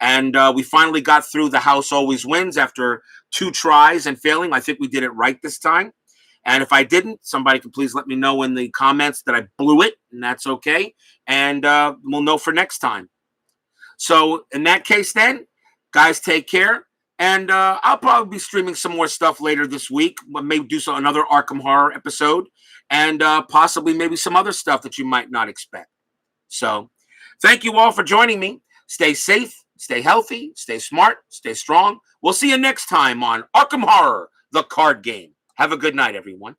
Speaker 1: And we finally got through The House Always Wins after 2 tries and failing. I think we did it right this time. And if I didn't, somebody can please let me know in the comments that I blew it, and that's okay. And we'll know for next time. So in that case then, guys, take care. And I'll probably be streaming some more stuff later this week. Maybe do another Arkham Horror episode. And possibly maybe some other stuff that you might not expect. So thank you all for joining me. Stay safe, stay healthy, stay smart, stay strong. We'll see you next time on Arkham Horror, the card game. Have a good night, everyone.